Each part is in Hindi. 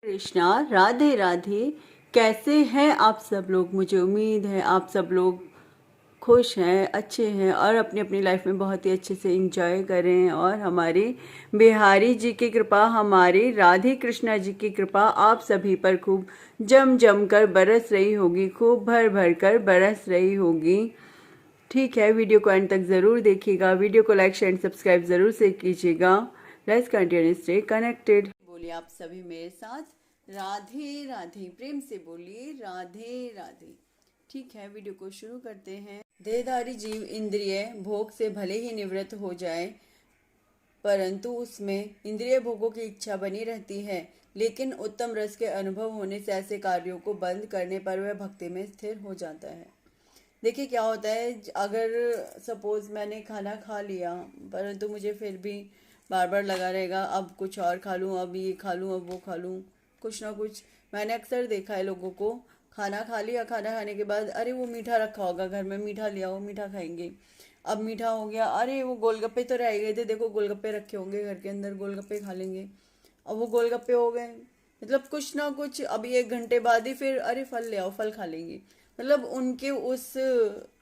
कृष्णा, राधे राधे। कैसे हैं आप सब लोग? मुझे उम्मीद है आप सब लोग खुश हैं, अच्छे हैं और अपनी अपनी लाइफ में बहुत ही अच्छे से एंजॉय करें। और हमारी बिहारी जी की कृपा, हमारी राधे कृष्णा जी की कृपा आप सभी पर खूब जम जम कर बरस रही होगी, खूब भर भर कर बरस रही होगी। ठीक है, वीडियो को एंड तक ज़रूर देखिएगा। वीडियो को लाइक शेयर सब्सक्राइब ज़रूर से कीजिएगा। Let's continue stay connected. बोलिए आप सभी मेरे साथ, राधे राधे। प्रेम से बोलिए राधे राधे। ठीक है, वीडियो को शुरू करते हैं। देहधारी जीव इंद्रिय भोग से भले ही निवृत्त हो जाए, परंतु उसमें इंद्रिय भोगों की इच्छा बनी रहती है। लेकिन उत्तम रस के अनुभव होने से ऐसे कार्यों को बंद करने पर वह भक्ति में स्थिर हो जाता है। देखिए क्या होता है, अगर सपोज मैंने खाना खा लिया परंतु मुझे फिर भी बार बार लगा रहेगा अब कुछ और खा लूँ, अब ये खा लूँ, अब वो खा लूँ, कुछ ना कुछ। मैंने अक्सर देखा है लोगों को, खाना खा लिया, खाना खाने के बाद अरे वो मीठा रखा होगा घर में, मीठा लिया हो, मीठा खाएंगे। अब मीठा हो गया, अरे वो गोलगप्पे तो रह गए थे, देखो गोलगप्पे रखे होंगे घर के अंदर, गोलगप्पे खा लेंगे। अब वो गोलगप्पे हो गए, मतलब कुछ ना कुछ। अभी 1 घंटे बाद ही फिर अरे फल ले आओ, फल खा लेंगे। मतलब उनके उस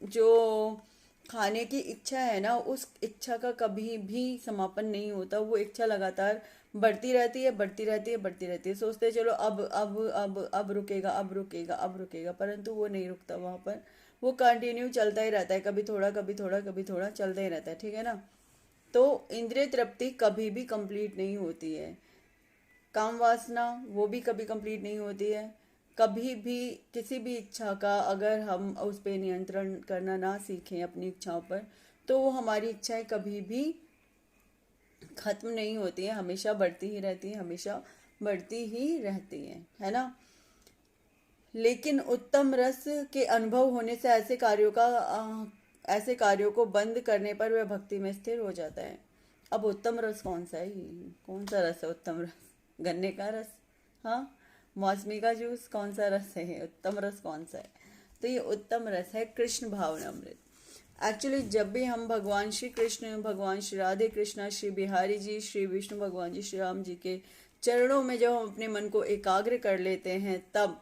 जो खाने की इच्छा है ना, उस इच्छा का कभी भी समापन नहीं होता। वो इच्छा लगातार बढ़ती रहती है, बढ़ती रहती है, बढ़ती रहती है। सोचते हैं चलो अब रुकेगा, अब रुकेगा, अब रुकेगा, परंतु वो नहीं रुकता वहाँ पर। वो कंटिन्यू चलता ही रहता है, कभी थोड़ा कभी थोड़ा कभी थोड़ा चलता ही रहता है। ठीक है ना? तो इंद्रिय तृप्ति कभी भी कंप्लीट नहीं होती है। काम वासना वो भी कभी कंप्लीट नहीं होती है। कभी भी किसी भी इच्छा का अगर हम उस पर नियंत्रण करना ना सीखें अपनी इच्छाओं पर, तो वो हमारी इच्छाएं कभी भी खत्म नहीं होती हैं, हमेशा बढ़ती ही रहती हैं, हमेशा बढ़ती ही रहती हैं, है ना? लेकिन उत्तम रस के अनुभव होने से ऐसे कार्यों को बंद करने पर वह भक्ति में स्थिर हो जाता है। अब उत्तम रस कौन सा है? कौन सा रस है उत्तम रस? गन्ने का रस? हाँ, मौसमी का जूस? कौन सा रस है उत्तम रस? कौन सा है? तो ये उत्तम रस है कृष्ण भावनामृत। एक्चुअली जब भी हम भगवान श्री कृष्ण, भगवान श्री राधे कृष्णा, श्री बिहारी जी, श्री विष्णु भगवान जी, श्री राम जी के चरणों में जब हम अपने मन को एकाग्र कर लेते हैं, तब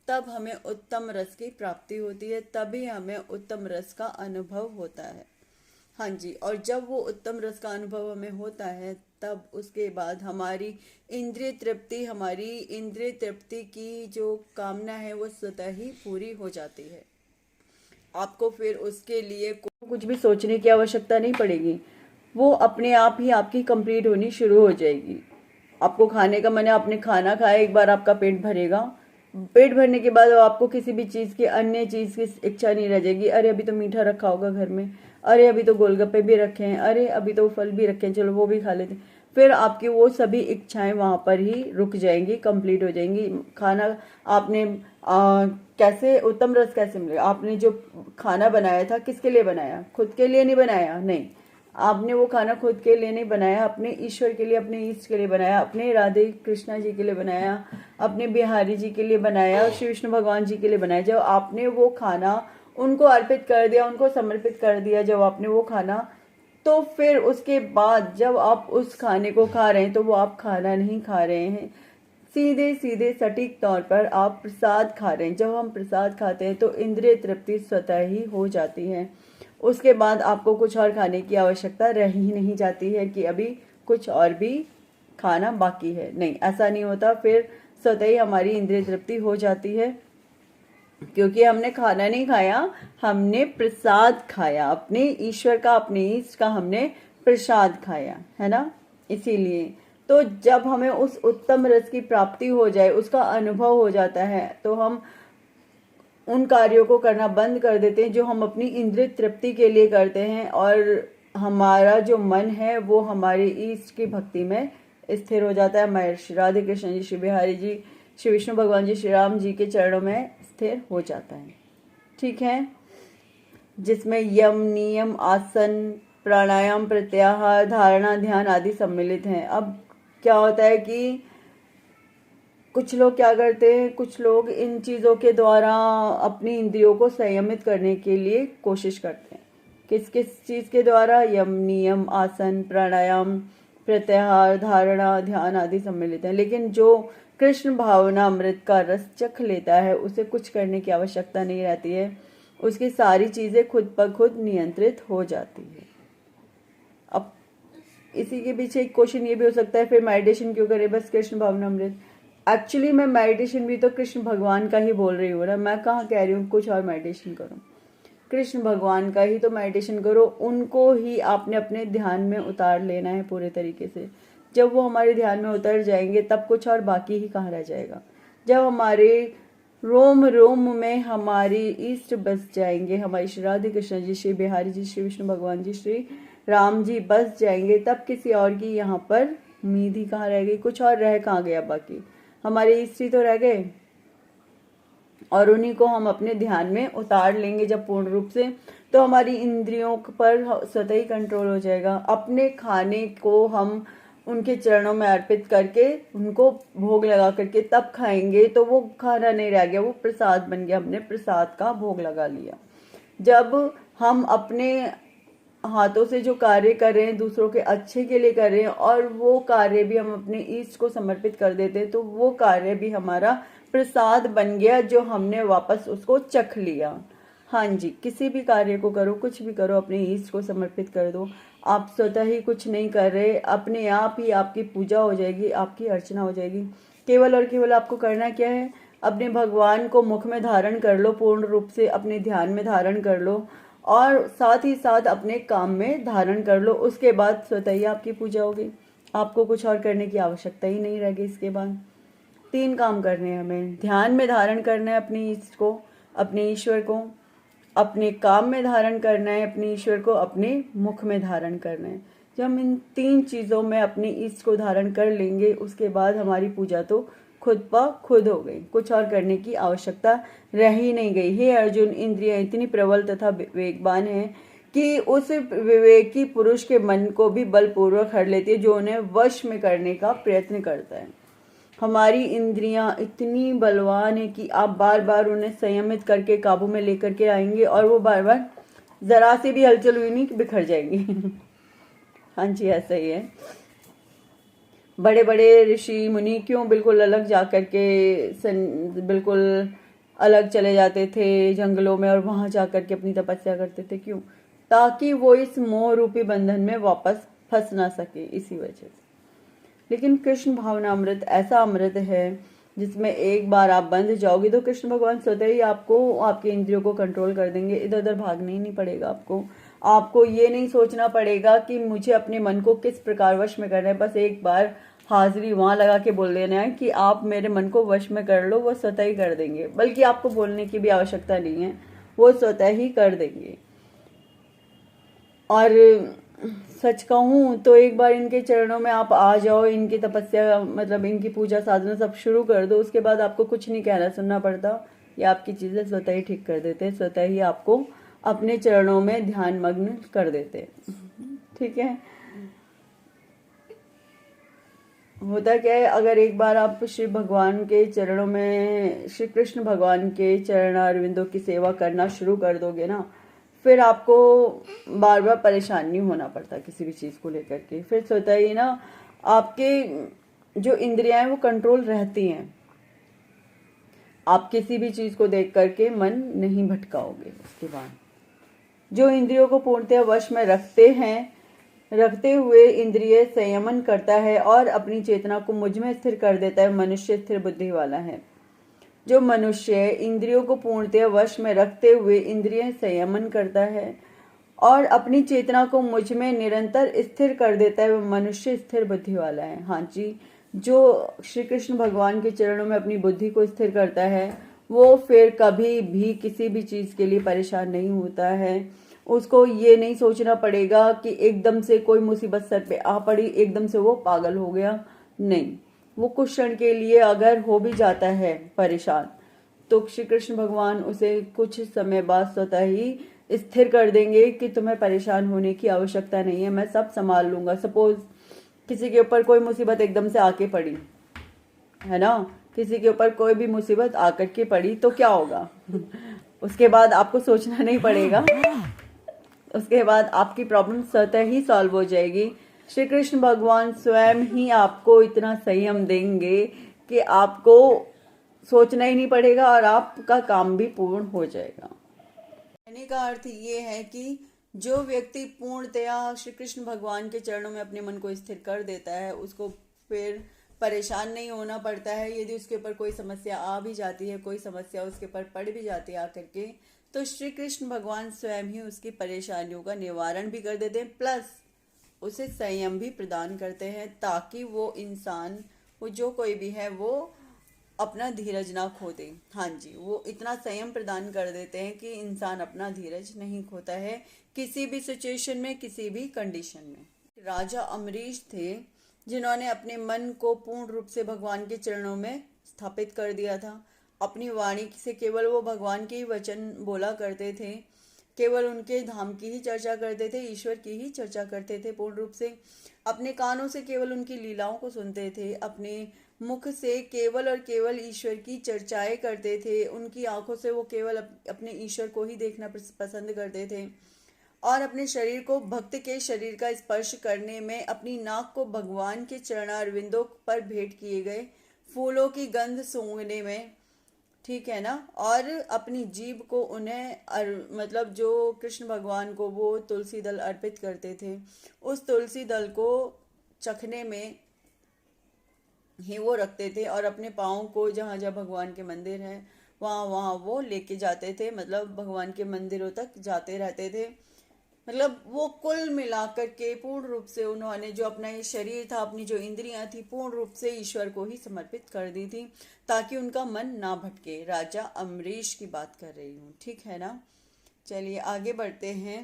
तब हमें उत्तम रस की प्राप्ति होती है, तभी हमें उत्तम रस का अनुभव होता है। हाँ जी, और जब वो उत्तम रस का अनुभव हमें होता है, तब उसके बाद हमारी इंद्रिय तृप्ति की जो कामना है वो स्वतः ही पूरी हो जाती है। आपको फिर उसके लिए कुछ भी सोचने की आवश्यकता नहीं पड़ेगी, वो अपने आप ही आपकी कंप्लीट होनी शुरू हो जाएगी। आपको खाने का मन है, आपने खाना खाया, एक बार आपका पेट भरेगा। पेट भरने के बाद आपको किसी भी चीज़ की, अन्य चीज़ की इच्छा नहीं रह जाएगी। अरे अभी तो मीठा रखा होगा घर में, अरे अभी तो गोलगप्पे भी रखे हैं, अरे अभी तो फल भी रखे हैं, चलो वो भी खा लेते हैं। फिर आपकी वो सभी इच्छाएं वहाँ पर ही रुक जाएंगी, कंप्लीट हो जाएंगी। खाना आपने कैसे उत्तम रस कैसे मिलेगा? आपने जो खाना बनाया था किसके लिए बनाया? खुद के लिए नहीं बनाया, नहीं। आपने वो खाना खुद के लिए नहीं बनाया, अपने ईश्वर के लिए, अपने इष्ट के लिए बनाया, अपने राधे कृष्णा जी के लिए बनाया, अपने बिहारी जी के लिए बनाया, श्री विष्णु भगवान जी के लिए बनाया। जब आपने वो खाना उनको अर्पित कर दिया, उनको समर्पित कर दिया, जब आपने वो खाना, तो फिर उसके बाद जब आप उस खाने को खा रहे हैं, तो वो आप खाना नहीं खा रहे हैं, सीधे सीधे सटीक तौर पर आप प्रसाद खा रहे हैं। जब हम प्रसाद खाते हैं तो इंद्रिय तृप्ति स्वतः ही हो जाती है। उसके बाद आपको कुछ और खाने की आवश्यकता रह ही नहीं जाती है कि अभी कुछ और भी खाना बाकी है। नहीं, ऐसा नहीं होता। फिर स्वतः ही हमारी इंद्रिय तृप्ति हो जाती है, क्योंकि हमने खाना नहीं खाया, हमने प्रसाद खाया, अपने ईश्वर का, अपने ईष्ट का हमने प्रसाद खाया, है ना? इसीलिए तो जब हमें उस उत्तम रस की प्राप्ति हो जाए, उसका अनुभव हो जाता है, तो हम उन कार्यों को करना बंद कर देते हैं जो हम अपनी इंद्रिय तृप्ति के लिए करते हैं, और हमारा जो मन है वो हमारे ईष्ट की भक्ति में स्थिर हो जाता है। महर्षि राधे कृष्ण जी, श्री बिहारी जी, श्री विष्णु भगवान जी, श्री राम जी के चरणों में स्थिर हो जाता है। ठीक है, जिसमें यम, नियम, आसन, प्राणायाम, प्रत्याहार, धारणा, ध्यान आदि सम्मिलित हैं। अब क्या होता है कि कुछ लोग क्या करते हैं, कुछ लोग इन चीज़ों के द्वारा अपनी इंद्रियों को संयमित करने के लिए कोशिश करते हैं। किस किस चीज़ के द्वारा? यम, नियम, आसन, प्राणायाम, प्रत्याहार, धारणा, ध्यान आदि सम्मिलित हैं। लेकिन जो कृष्ण भावना अमृत का रस चख लेता है, उसे कुछ करने की आवश्यकता नहीं रहती है, उसकी सारी चीजें खुद ब खुद नियंत्रित हो जाती है। अब इसी के पीछे एक क्वेश्चन ये भी हो सकता है, फिर मेडिटेशन क्यों करें, बस कृष्ण भावना अमृत। एक्चुअली मैं मेडिटेशन भी तो कृष्ण भगवान का ही बोल रही हूँ ना, मैं कहाँ कह रही हूँ कुछ और मेडिटेशन करो। कृष्ण भगवान का ही तो मेडिटेशन करो, उनको ही आपने अपने ध्यान में उतार लेना है पूरे तरीके से। जब वो हमारे ध्यान में उतर जाएंगे तब कुछ और बाकी ही कहाँ रह जाएगा। जब हमारे रोम रोम में हमारी इष्ट बस जाएंगे, हमारी श्री राधे कृष्ण जी, श्री बिहारी जी, श्री विष्णु भगवान जी, श्री राम जी बस जाएंगे, तब किसी और की यहाँ पर उम्मीद ही कहाँ रह गई, कुछ और रह कहाँ गया। बाकी हमारे इष्ट ही तो रह गए, और उन्हीं को हम अपने ध्यान में उतार लेंगे जब पूर्ण रूप से, तो हमारी इंद्रियों पर स्वतः ही कंट्रोल हो जाएगा। अपने खाने को हम उनके चरणों में अर्पित करके, उनको भोग लगा करके तब खाएंगे, तो वो खाना नहीं रह गया, वो प्रसाद बन गया, हमने प्रसाद का भोग लगा लिया। जब हम अपने हाथों से जो कार्य कर रहे हैं दूसरों के अच्छे के लिए कर रहे हैं, और वो कार्य भी हम अपने ईष्ट को समर्पित कर देते हैं, तो वो कार्य भी हमारा प्रसाद बन गया, जो हमने वापस उसको चख लिया। हाँ जी, किसी भी कार्य को करो, कुछ भी करो, अपने ईष्ट को समर्पित कर दो। आप स्वतः ही कुछ नहीं कर रहे, अपने आप ही आपकी पूजा हो जाएगी, आपकी अर्चना हो जाएगी। केवल और केवल आपको करना क्या है, अपने भगवान को मुख में धारण कर लो, पूर्ण रूप से अपने ध्यान में धारण कर लो, और साथ ही साथ अपने काम में धारण कर लो। उसके बाद स्वतः ही आपकी पूजा होगी, आपको कुछ और करने की आवश्यकता ही नहीं रहेगी। इसके बाद 3 काम करने हैं हमें, ध्यान में धारण करना है अपने ईष्ट को, अपने ईश्वर को, अपने काम में धारण करना है अपने ईश्वर को, अपने मुख में धारण करना है। जब हम इन 3 चीज़ों में अपने ईष्ट को धारण कर लेंगे, उसके बाद हमारी पूजा तो खुद ब खुद हो गई, कुछ और करने की आवश्यकता रह ही नहीं गई। हे अर्जुन, इंद्रियां इतनी प्रबल तथा विवेकवान है कि उस विवेकी पुरुष के मन को भी बलपूर्वक हर लेती है, जो उन्हें वश में करने का प्रयत्न करता है। हमारी इंद्रियां इतनी बलवान है कि आप बार बार उन्हें संयमित करके काबू में लेकर के आएंगे, और वो बार बार जरा से भी हलचल हुई नहीं कि बिखर जाएंगी। हाँ जी, ऐसा ही है। बड़े बड़े ऋषि मुनि क्यों बिल्कुल अलग जाकर के बिल्कुल अलग चले जाते थे जंगलों में, और वहां जाकर के अपनी तपस्या करते थे, क्यों? ताकि वो इस मोह रूपी बंधन में वापस फंस ना सके, इसी वजह से। लेकिन कृष्ण भावना अमृत ऐसा अमृत है जिसमें एक बार आप बंध जाओगे तो कृष्ण भगवान स्वतः ही आपको, आपके इंद्रियों को कंट्रोल कर देंगे। इधर उधर भागना ही नहीं पड़ेगा आपको ये नहीं सोचना पड़ेगा कि मुझे अपने मन को किस प्रकार वश में करना है। बस एक बार हाजिरी वहां लगा के बोल देना है कि आप मेरे मन को वश में कर लो, वो स्वतः ही कर देंगे। बल्कि आपको बोलने की भी आवश्यकता नहीं है, वो स्वतः ही कर देंगे। और सच कहूँ तो एक बार इनके चरणों में आप आ जाओ, इनकी तपस्या मतलब इनकी पूजा साधना सब शुरू कर दो, उसके बाद आपको कुछ नहीं कहना सुनना पड़ता। ये आपकी चीजें स्वतः ही ठीक कर देते हैं, स्वतः ही आपको अपने चरणों में ध्यान मग्न कर देते हैं। ठीक है, होता क्या है, अगर एक बार आप श्री भगवान के चरणों में, श्री कृष्ण भगवान के चरण अरविंदों की सेवा करना शुरू कर दोगे ना, फिर आपको बार बार परेशान नहीं होना पड़ता किसी भी चीज़ को लेकर के। फिर स्वतः ही ना आपके जो इंद्रियां हैं वो कंट्रोल रहती हैं, आप किसी भी चीज़ को देख करके मन नहीं भटकाओगे। उसके बाद जो इंद्रियों को पूर्णतः वश में रखते हुए इंद्रिय संयमन करता है और अपनी चेतना को मुझ में स्थिर कर देता है, मनुष्य स्थिर बुद्धि वाला है। जो मनुष्य इंद्रियों को पूर्णतः वश में रखते हुए इंद्रिय संयमन करता है और अपनी चेतना को मुझ में निरंतर स्थिर कर देता है, वह मनुष्य स्थिर बुद्धि वाला है। हाँ जी, जो श्री कृष्ण भगवान के चरणों में अपनी बुद्धि को स्थिर करता है, वो फिर कभी भी किसी भी चीज़ के लिए परेशान नहीं होता है। उसको ये नहीं सोचना पड़ेगा कि एकदम से कोई मुसीबत सर पे आ पड़ी, एकदम से वो पागल हो गया। नहीं, वो कुछ क्षण के लिए अगर हो भी जाता है परेशान, तो श्री कृष्ण भगवान उसे कुछ समय बाद स्वतः ही स्थिर कर देंगे कि तुम्हें परेशान होने की आवश्यकता नहीं है, मैं सब संभाल लूंगा। सपोज किसी के ऊपर कोई मुसीबत एकदम से आके पड़ी है ना, किसी के ऊपर कोई भी मुसीबत आकर के पड़ी तो क्या होगा? उसके बाद आपको सोचना नहीं पड़ेगा, उसके बाद आपकी प्रॉब्लम स्वतः ही सॉल्व हो जाएगी। श्री कृष्ण भगवान स्वयं ही आपको इतना संयम देंगे कि आपको सोचना ही नहीं पड़ेगा और आपका काम भी पूर्ण हो जाएगा। कहने का अर्थ ये है कि जो व्यक्ति पूर्णतया श्री कृष्ण भगवान के चरणों में अपने मन को स्थिर कर देता है, उसको फिर परेशान नहीं होना पड़ता है। यदि उसके ऊपर कोई समस्या आ भी जाती है, कोई समस्या उसके ऊपर पड़ भी जाती है आकर के, तो श्री कृष्ण भगवान स्वयं ही उसकी परेशानियों का निवारण भी कर देते हैं, प्लस उसे संयम भी प्रदान करते हैं, ताकि वो इंसान, वो जो कोई भी है, वो अपना धीरज ना खो दे। हाँ जी, वो इतना संयम प्रदान कर देते हैं कि इंसान अपना धीरज नहीं खोता है किसी भी सिचुएशन में, किसी भी कंडीशन में। राजा अमरीश थे जिन्होंने अपने मन को पूर्ण रूप से भगवान के चरणों में स्थापित कर दिया था। अपनी वाणी से केवल वो भगवान के ही वचन बोला करते थे, केवल उनके धाम की ही चर्चा करते थे, ईश्वर की ही चर्चा करते थे पूर्ण रूप से। अपने कानों से केवल उनकी लीलाओं को सुनते थे, अपने मुख से केवल और केवल ईश्वर की चर्चाएं करते थे, उनकी आंखों से वो केवल अपने ईश्वर को ही देखना पसंद करते थे, और अपने शरीर को भक्त के शरीर का स्पर्श करने में, अपनी नाक को भगवान के चरणारविंदों पर भेंट किए गए फूलों की गंध सूंघने में, ठीक है ना, और अपनी जीभ को उन्हें मतलब जो कृष्ण भगवान को वो तुलसी दल अर्पित करते थे, उस तुलसी दल को चखने में ही वो रखते थे, और अपने पाँव को जहाँ जहाँ भगवान के मंदिर हैं वहाँ वहाँ वो लेके जाते थे, मतलब भगवान के मंदिरों तक जाते रहते थे। मतलब वो कुल मिलाकर के पूर्ण रूप से उन्होंने जो अपना ये शरीर था, अपनी जो इंद्रियां थी, पूर्ण रूप से ईश्वर को ही समर्पित कर दी थी, ताकि उनका मन ना भटके। राजा अमरीश की बात कर रही हूँ, ठीक है ना। चलिए आगे बढ़ते हैं।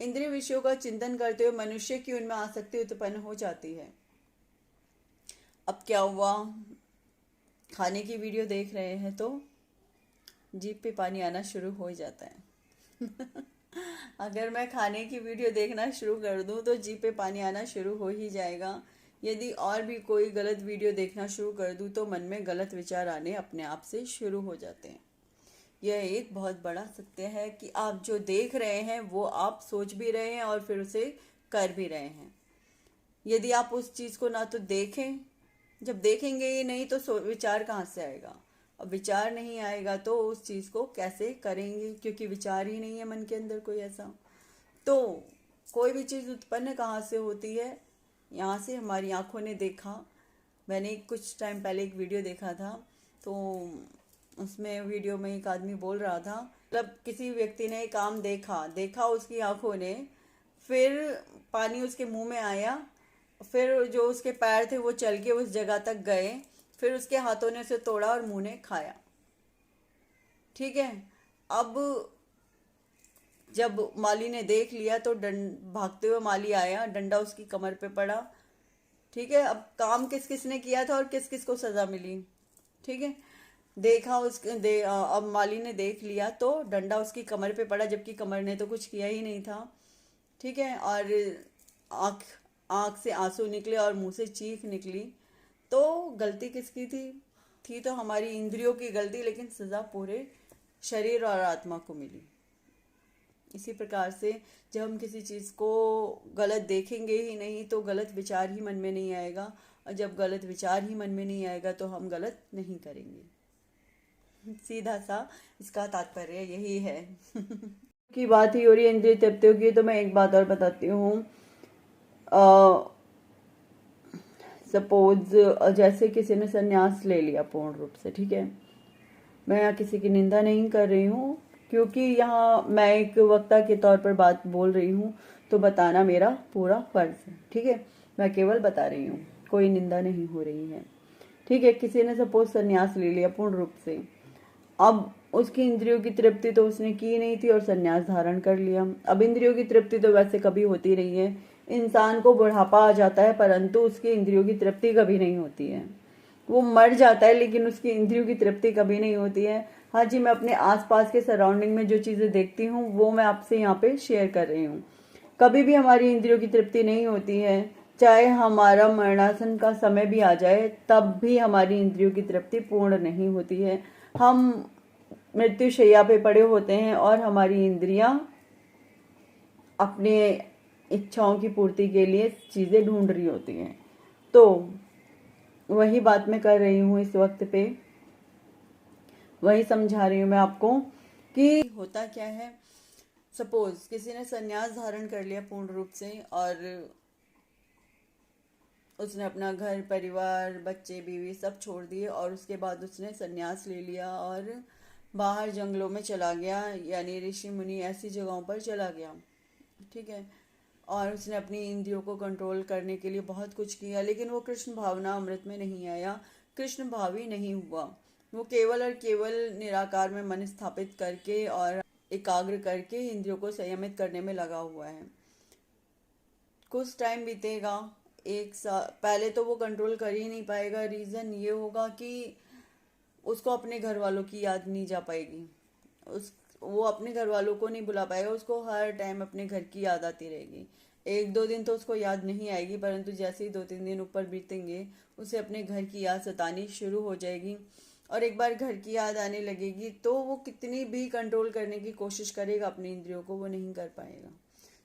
इंद्रिय विषयों का चिंतन करते हुए मनुष्य की उनमें आसक्ति उत्पन्न हो जाती है। अब क्या हुआ, खाने की वीडियो देख रहे हैं तो जीभ पे पानी आना शुरू हो जाता है। अगर मैं खाने की वीडियो देखना शुरू कर दूं तो जीभ पे पानी आना शुरू हो ही जाएगा। यदि और भी कोई गलत वीडियो देखना शुरू कर दूं तो मन में गलत विचार आने अपने आप से शुरू हो जाते हैं। यह एक बहुत बड़ा सत्य है कि आप जो देख रहे हैं वो आप सोच भी रहे हैं और फिर उसे कर भी रहे हैं। यदि आप उस चीज़ को ना तो देखें, जब देखेंगे ही नहीं तो विचार कहाँ से आएगा। अब विचार नहीं आएगा तो उस चीज़ को कैसे करेंगे, क्योंकि विचार ही नहीं है मन के अंदर कोई ऐसा। तो कोई भी चीज़ उत्पन्न कहाँ से होती है, यहाँ से हमारी आंखों ने देखा। मैंने कुछ टाइम पहले एक वीडियो देखा था, तो उसमें वीडियो में एक आदमी बोल रहा था, मतलब किसी व्यक्ति ने एक काम देखा उसकी आंखों ने, फिर पानी उसके मुंह में आया, फिर जो उसके पैर थे वो चल के उस जगह तक गए, फिर उसके हाथों ने उसे तोड़ा और मुंह ने खाया, ठीक है। अब जब माली ने देख लिया तो भागते हुए माली आया, डंडा उसकी कमर पे पड़ा, ठीक है। अब काम किस किस ने किया था और किस किस को सजा मिली, ठीक है। देखा अब माली ने देख लिया तो डंडा उसकी कमर पे पड़ा, जबकि कमर ने तो कुछ किया ही नहीं था, ठीक है। और आँख आँख से आंसू निकले और मुंह से चीख निकली। तो गलती किसकी थी तो हमारी इंद्रियों की गलती, लेकिन सज़ा पूरे शरीर और आत्मा को मिली। इसी प्रकार से जब हम किसी चीज़ को गलत देखेंगे ही नहीं तो गलत विचार ही मन में नहीं आएगा, और जब गलत विचार ही मन में नहीं आएगा तो हम गलत नहीं करेंगे। सीधा सा इसका तात्पर्य यही है। की बात ही हो रही है इंद्रिय तृप्तियों की, तो मैं एक बात और बताती हूँ। सपोज जैसे किसी ने संन्यास ले लिया पूर्ण रूप से, ठीक है। मैं यहाँ किसी की निंदा नहीं कर रही हूँ, क्योंकि यहाँ मैं एक वक्ता के तौर पर बात बोल रही हूँ, तो बताना मेरा पूरा फर्ज है, ठीक है। मैं केवल बता रही हूँ, कोई निंदा नहीं हो रही है, ठीक है। किसी ने सपोज संन्यास ले लिया पूर्ण रूप से, अब उसकी इंद्रियों की तृप्ति तो उसने की नहीं थी और संन्यास धारण कर लिया। अब इंद्रियों की तृप्ति तो वैसे कभी होती नहीं है, इंसान को बुढ़ापा आ जाता है परंतु उसकी इंद्रियों की तृप्ति कभी नहीं होती है। वो मर जाता है लेकिन उसकी इंद्रियों की तृप्ति कभी नहीं होती है। हाँ जी, मैं अपने आसपास के सराउंडिंग में जो चीज़ें देखती हूँ वो मैं आपसे यहाँ पे शेयर कर रही हूँ। कभी भी हमारी इंद्रियों की तृप्ति नहीं होती है, चाहे हमारा मरणासन का समय भी आ जाए तब भी हमारी इंद्रियों की तृप्ति पूर्ण नहीं होती है। हम मृत्यु शैया पे पड़े होते हैं और हमारी इंद्रियां अपने इच्छाओं की पूर्ति के लिए चीज़ें ढूंढ रही होती हैं। तो वही बात मैं कर रही हूँ इस वक्त पे, वही समझा रही हूँ मैं आपको कि होता क्या है। सपोज किसी ने संन्यास धारण कर लिया पूर्ण रूप से, और उसने अपना घर परिवार बच्चे बीवी सब छोड़ दिए, और उसके बाद उसने संन्यास ले लिया और बाहर जंगलों में चला गया, यानी ऋषि मुनि ऐसी जगहों पर चला गया। ठीक है। और उसने अपनी इंद्रियों को कंट्रोल करने के लिए बहुत कुछ किया, लेकिन वो कृष्ण भावना अमृत में नहीं आया, कृष्ण भावी नहीं हुआ। वो केवल और केवल निराकार में मन स्थापित करके और एकाग्र करके इंद्रियों को संयमित करने में लगा हुआ है। कुछ टाइम बीतेगा, एक साल पहले तो वो कंट्रोल कर ही नहीं पाएगा। रीज़न ये होगा कि उसको अपने घर वालों की याद नहीं जा पाएगी, उस वो अपने घर वालों को नहीं बुला पाएगा, उसको हर टाइम अपने घर की याद आती रहेगी। एक दो दिन तो उसको याद नहीं आएगी, परंतु जैसे ही 2-3 दिन ऊपर बीतेंगे उसे अपने घर की याद सतानी शुरू हो जाएगी। और एक बार घर की याद आने लगेगी तो वो कितनी भी कंट्रोल करने की कोशिश करेगा अपनी इंद्रियों को, वो नहीं कर पाएगा।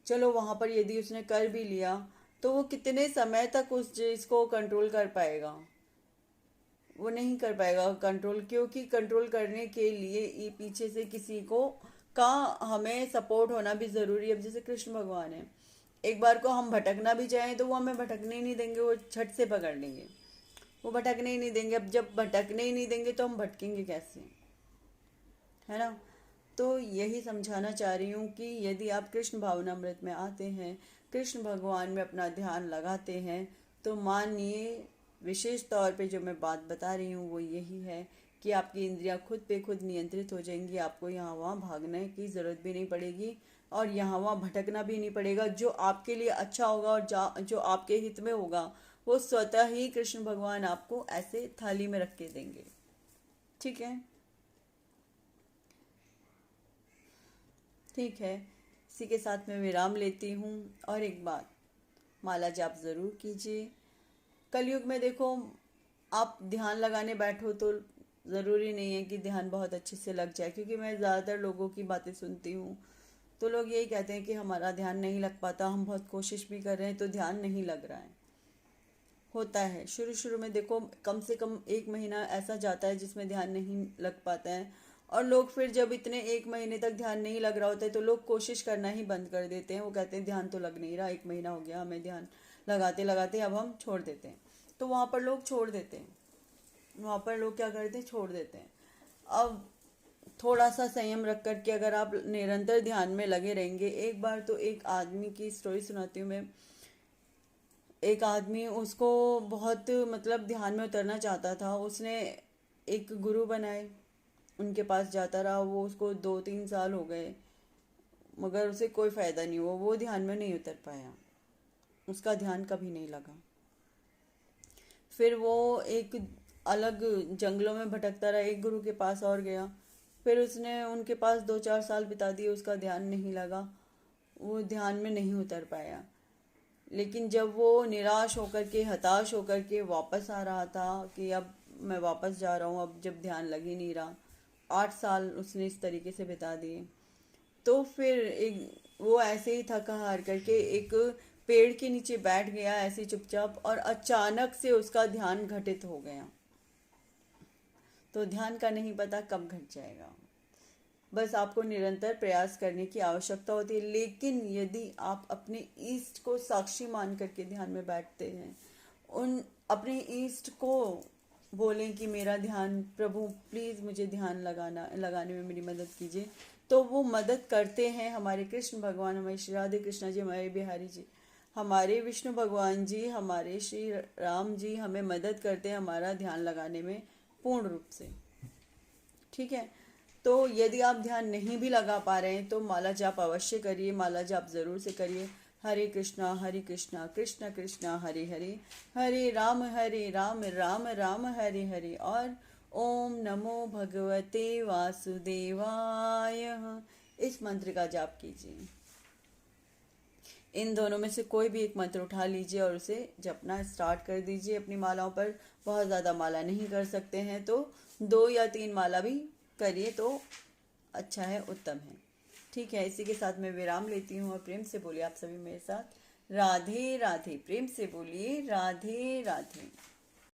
चलो वहाँ पर यदि उसने कर भी लिया तो वो कितने समय तक उस चीज़ को कंट्रोल कर पाएगा? वो नहीं कर पाएगा कंट्रोल, क्योंकि कंट्रोल करने के लिए ये पीछे से किसी को का हमें सपोर्ट होना भी ज़रूरी है। अब जैसे कृष्ण भगवान है, एक बार को हम भटकना भी चाहें तो वो हमें भटकने ही नहीं देंगे, वो झट से पकड़ लेंगे, वो भटकने ही नहीं देंगे। अब जब भटकने ही नहीं देंगे तो हम भटकेंगे कैसे, है ना। तो यही समझाना चाह रही हूँ कि यदि आप कृष्ण भावनामृत में आते हैं, कृष्ण भगवान में अपना ध्यान लगाते हैं, तो मानिए विशेष तौर पे जो मैं बात बता रही हूँ वो यही है कि आपकी इंद्रियां खुद पे खुद नियंत्रित हो जाएंगी। आपको यहाँ वहाँ भागने की ज़रूरत भी नहीं पड़ेगी और यहाँ वहाँ भटकना भी नहीं पड़ेगा। जो आपके लिए अच्छा होगा और जो आपके हित में होगा वो स्वतः ही कृष्ण भगवान आपको ऐसे थाली में रख के देंगे। ठीक है। ठीक है, इसी के साथ मैं विराम लेती हूँ। और एक बात, माला जाप ज़रूर कीजिए। कलयुग में देखो, आप ध्यान लगाने बैठो तो ज़रूरी नहीं है कि ध्यान बहुत अच्छे से लग जाए, क्योंकि मैं ज़्यादातर लोगों की बातें सुनती हूँ तो लोग यही कहते हैं कि हमारा ध्यान नहीं लग पाता, हम बहुत कोशिश भी कर रहे हैं तो ध्यान नहीं लग रहा है। होता है शुरू शुरू में, देखो कम से कम 1 महीना ऐसा जाता है जिसमें ध्यान नहीं लग पाता है। और लोग फिर जब इतने 1 महीने तक ध्यान नहीं लग रहा होता है तो लोग कोशिश करना ही बंद कर देते हैं। वो कहते हैं ध्यान तो लग नहीं रहा, 1 महीना हो गया हमें ध्यान लगाते लगाते, अब हम छोड़ देते हैं। तो वहाँ पर लोग छोड़ देते हैं, वहाँ पर लोग क्या करते हैं, छोड़ देते हैं। अब थोड़ा सा संयम रख कर के अगर आप निरंतर ध्यान में लगे रहेंगे, एक बार तो एक आदमी की स्टोरी सुनाती हूँ मैं। एक आदमी, उसको बहुत मतलब ध्यान में उतरना चाहता था, उसने एक गुरु बनाए, उनके पास जाता रहा, वो उसको 2-3 साल हो गए मगर उसे कोई फ़ायदा नहीं हुआ, वो ध्यान में नहीं उतर पाया, उसका ध्यान कभी नहीं लगा। फिर वो एक अलग जंगलों में भटकता रहा, एक गुरु के पास और गया, फिर उसने उनके पास 2-4 साल बिता दिए, उसका ध्यान नहीं लगा, वो ध्यान में नहीं उतर पाया। लेकिन जब वो निराश होकर के हताश होकर के वापस आ रहा था कि अब मैं वापस जा रहा हूँ, अब जब ध्यान लग ही नहीं रहा, 8 साल उसने इस तरीके से बिता दिए, तो फिर एक वो ऐसे ही थका हार करके एक पेड़ के नीचे बैठ गया ऐसे चुपचाप, और अचानक से उसका ध्यान घटित हो गया। तो ध्यान का नहीं पता कब घट जाएगा, बस आपको निरंतर प्रयास करने की आवश्यकता होती है। लेकिन यदि आप अपने ईष्ट को साक्षी मान करके ध्यान में बैठते हैं, उन अपने ईष्ट को बोलें कि मेरा ध्यान, प्रभु प्लीज़ मुझे ध्यान लगाने में मेरी मदद कीजिए, तो वो मदद करते हैं। हमारे कृष्ण भगवान, हमारे श्री राधे कृष्णा जी, हमारे बिहारी जी, हमारे विष्णु भगवान जी, हमारे श्री राम जी हमें मदद करते हैं हमारा ध्यान लगाने में पूर्ण रूप से। ठीक है। तो यदि आप ध्यान नहीं भी लगा पा रहे हैं तो माला जाप अवश्य करिए, माला जाप ज़रूर से करिए। हरे कृष्णा कृष्ण कृष्णा हरे हरे, हरे राम राम राम हरे हरे, और ओम नमो भगवते वासुदेवाय, इस मंत्र का जाप कीजिए। इन दोनों में से कोई भी एक मंत्र उठा लीजिए और उसे जपना स्टार्ट कर दीजिए अपनी मालाओं पर। बहुत ज़्यादा माला नहीं कर सकते हैं तो 2 या 3 माला भी करिए तो अच्छा है, उत्तम है। ठीक है, इसी के साथ मैं विराम लेती हूँ और प्रेम से बोलिए आप सभी मेरे साथ राधे राधे, प्रेम से बोलिए राधे राधे।